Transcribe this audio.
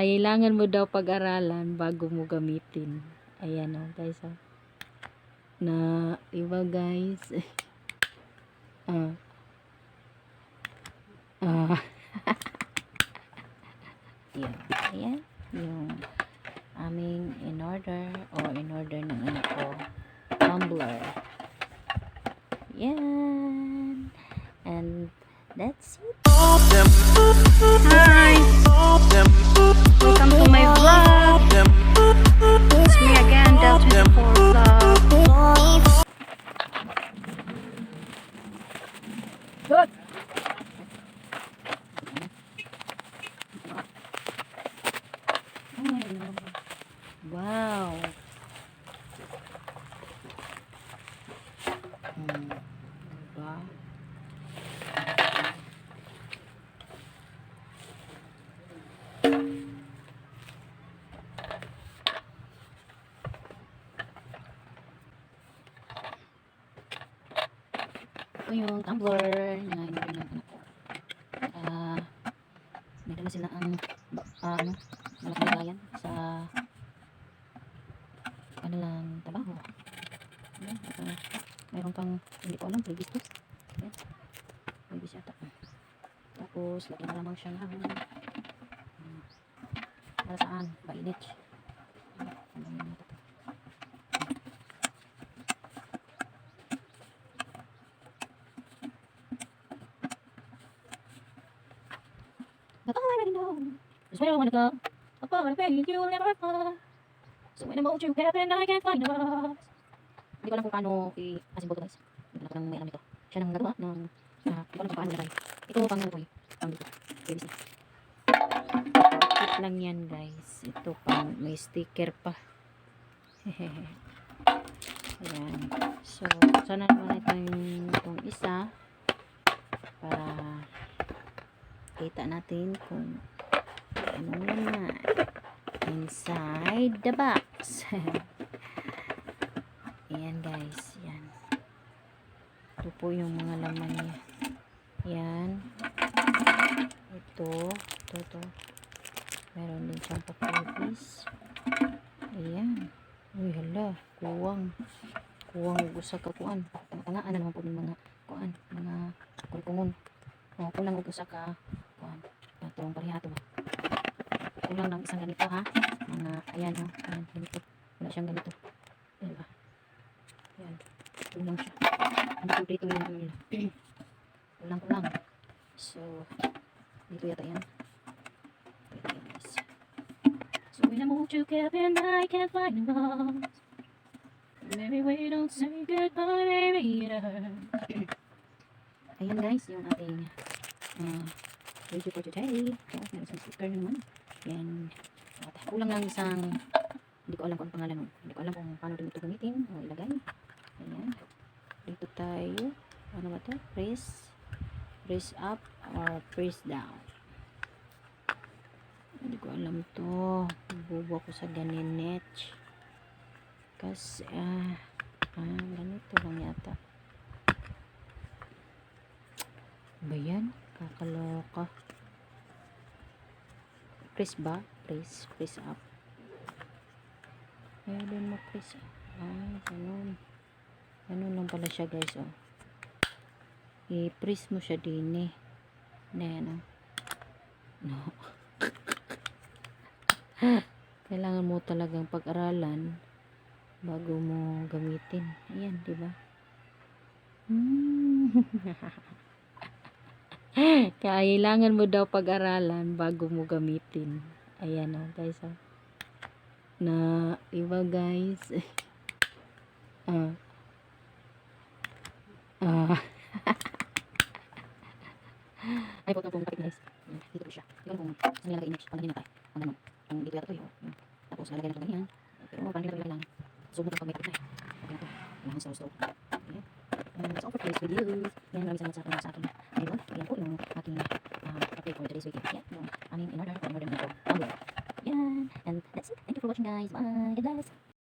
Kailangan mo daw pag-aralan bago mo gamitin. Ayan o, guys. Na, iba guys. Ah. Yan. Ayan. Yung aming in-order ng anak ko. Tumbler. Yan. And that's it. Hi! Welcome to my vlog! It's me again, Del24 Vlog. Good! Wow! Diba? Ito yung tumbler na in-order ng anak ko. May dala sila ang malaking bayan sa kanilang trabaho. Mayroon pang hindi ko alam, previous to. Ayan. Previous yata. Tapos, lagyan na lamang siya ng para saan? Painit. That's all I already know. Is where I wanna go. Upon a page you'll never find. So when I hold you happen, I can't find us. Hindi ko alam kung paano i-asimple to guys. Hindi ko lang may alam ito. Siya nang nagawa ng hindi ko alam kung paano nilagay. Ito pang ano ko pang dito. Baby stick. Kit lang yan guys. Ito pang may sticker pa. Ayan. So sana naman itong isa para kita natin kung ano naman inside the box. Ayan guys, yan. Ito po yung mga laman niya. Yan. Ito. Meron din siyang papipis. Ayan. Uy, hala. Kuwang usa ka kuan. Matangaan na naman po ng mga kuan. Mga kulpungon. Kulang usa ka kuan. Itong parihato. Kulang lang isang ganito ha. Mga, ayan ha. Ayan, ganito. Wala siyang ganito. Ayan ba? Ayan. Kulang siya. Hindi kumplito yung ano nila. Kulang. So, dito yata yan. Ito yan guys. So, when I moved you Kevin, I can't find the lost. Maybe we don't say goodbye, maybe it hurts. Ayan guys, yung ating video for today. So, meron isang sticker naman. Yan. At kulang lang isang, hindi ko alam kung ano pangalan nun. Hindi ko alam kung paano din ito gamitin o ilagay. Ayan. Dito tayo. Ano ba ito? Press up or press down. Hindi ko alam ito. Bubo ako sa ganinet. Kasi, ganito lang yata. Ba yan? Kakaloka. Press ba? Press up. Ayaw din mo press up. Ganun. Ganun lang pala siya guys, oh. I-press mo siya din eh. Ayan, oh. No. Kailangan mo talagang pag-aralan bago mo gamitin. Ayan, diba? Kailangan mo daw pag-aralan bago mo gamitin. Ayan o guys. Na iba guys. Ay po itong kapit guys. Dito po siya. Dito kung saan nilagay image. Pag ganyan na tayo. Ang ganun. Ang dito yata ito yun. Tapos nalagay na ito ganyan. Pero parang dito lang. Zoom na ito pag may kapit na. Okay na ito. Ayan so. Okay. And that's all for today's video. Yan, maraming salamat sa akin. Ayun, yan po yung aking update for today's video. Yan, yung aming in-order ng ito. Yan. And that's it. Thank you for watching guys. Bye. God bless.